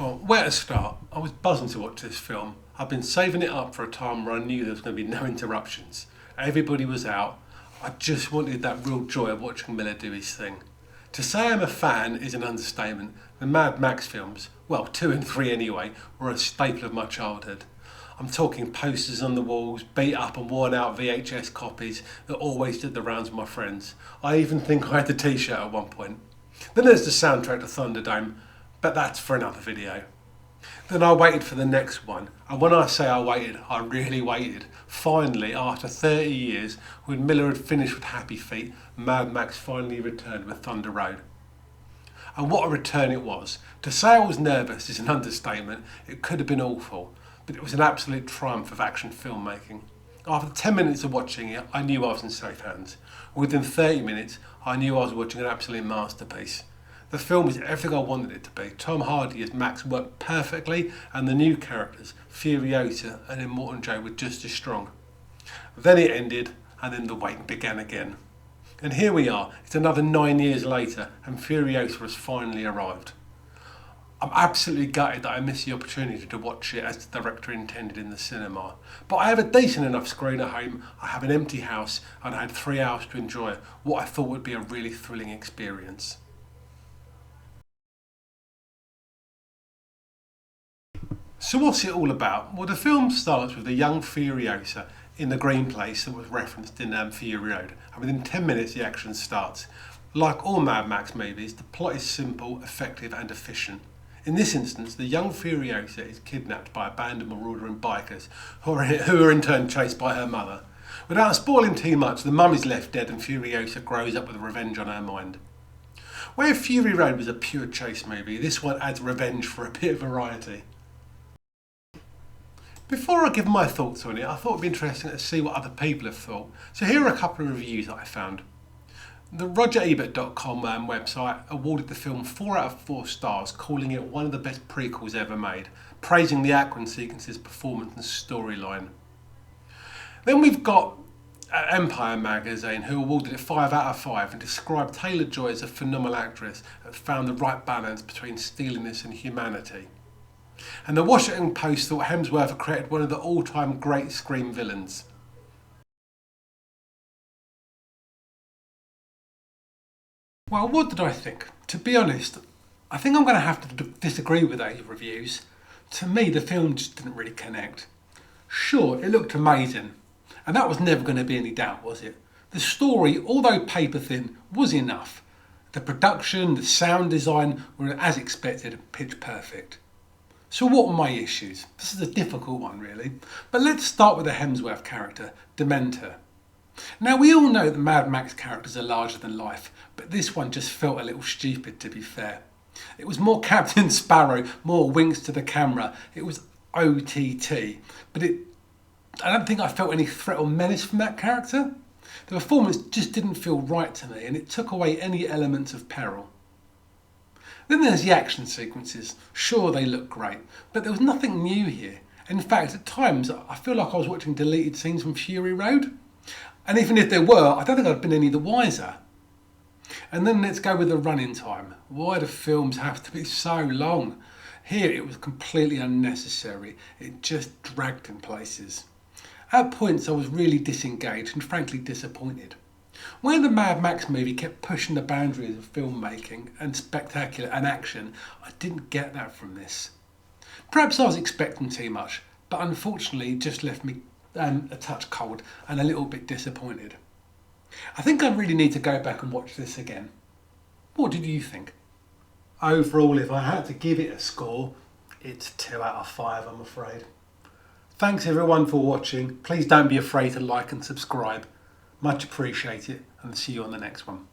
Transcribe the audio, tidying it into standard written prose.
Well, where to start? I was buzzing to watch this film. I've been saving it up for a time where I knew there was going to be no interruptions. Everybody was out. I just wanted that real joy of watching Miller do his thing. To say I'm a fan is an understatement. The Mad Max films, well, 2 and 3 anyway, were a staple of my childhood. I'm talking posters on the walls, beat up and worn out VHS copies that always did the rounds with my friends. I even think I had the t-shirt at one point. Then there's the soundtrack to Thunderdome, but that's for another video. Then I waited for the next one, and when I say I waited, I really waited. Finally, after 30 years, when Miller had finished with Happy Feet, Mad Max finally returned with Thunder Road. And what a return it was. To say I was nervous is an understatement. It could have been awful, but it was an absolute triumph of action filmmaking. After 10 minutes of watching it, I knew I was in safe hands. Within 30 minutes, I knew I was watching an absolute masterpiece. The film is everything I wanted it to be. Tom Hardy as Max worked perfectly, and the new characters, Furiosa and Immortan Joe, were just as strong. Then it ended, and then the wait began again. And here we are, it's another 9 years later, and Furiosa has finally arrived. I'm absolutely gutted that I missed the opportunity to watch it as the director intended in the cinema. But I have a decent enough screen at home, I have an empty house, and I had 3 hours to enjoy what I thought would be a really thrilling experience. So what's it all about? Well, the film starts with a young Furiosa in the green place that was referenced in Fury Road, and within 10 minutes the action starts. Like all Mad Max movies, the plot is simple, effective and efficient. In this instance, the young Furiosa is kidnapped by a band of marauding bikers who are in turn chased by her mother. Without spoiling too much, the mum is left dead and Furiosa grows up with revenge on her mind. Where Fury Road was a pure chase movie, this one adds revenge for a bit of variety. Before I give my thoughts on it, I thought it would be interesting to see what other people have thought. So here are a couple of reviews that I found. The RogerEbert.com website awarded the film 4 out of 4 stars, calling it one of the best prequels ever made, praising the action sequences, performance and storyline. Then we've got Empire magazine, who awarded it 5 out of 5 and described Taylor-Joy as a phenomenal actress that found the right balance between steeliness and humanity. And the Washington Post thought Hemsworth had created one of the all-time great Scream villains. Well, what did I think? To be honest, I think I'm going to have to disagree with those reviews. To me, the film just didn't really connect. Sure, it looked amazing, and that was never going to be any doubt, was it? The story, although paper thin, was enough. The production, the sound design were as expected, pitch perfect. So what were my issues? This is a difficult one really, but let's start with the Hemsworth character, Dementor. Now we all know that Mad Max characters are larger than life, but this one just felt a little stupid to be fair. It was more Captain Sparrow, more winks to the camera, it was OTT, but I don't think I felt any threat or menace from that character. The performance just didn't feel right to me and it took away any elements of peril. Then there's the action sequences. Sure, they look great, but there was nothing new here. In fact, at times, I feel like I was watching deleted scenes from Fury Road. And even if there were, I don't think I'd been any the wiser. And then let's go with the running time. Why do films have to be so long? Here it was completely unnecessary. It just dragged in places. At points I was really disengaged and frankly disappointed. Where the Mad Max movie kept pushing the boundaries of filmmaking and spectacular and action, I didn't get that from this. Perhaps I was expecting too much, but unfortunately it just left me a touch cold and a little bit disappointed. I think I really need to go back and watch this again. What did you think? Overall, if I had to give it a score, it's 2 out of 5, I'm afraid. Thanks everyone for watching. Please don't be afraid to like and subscribe. Much appreciated, and see you on the next one.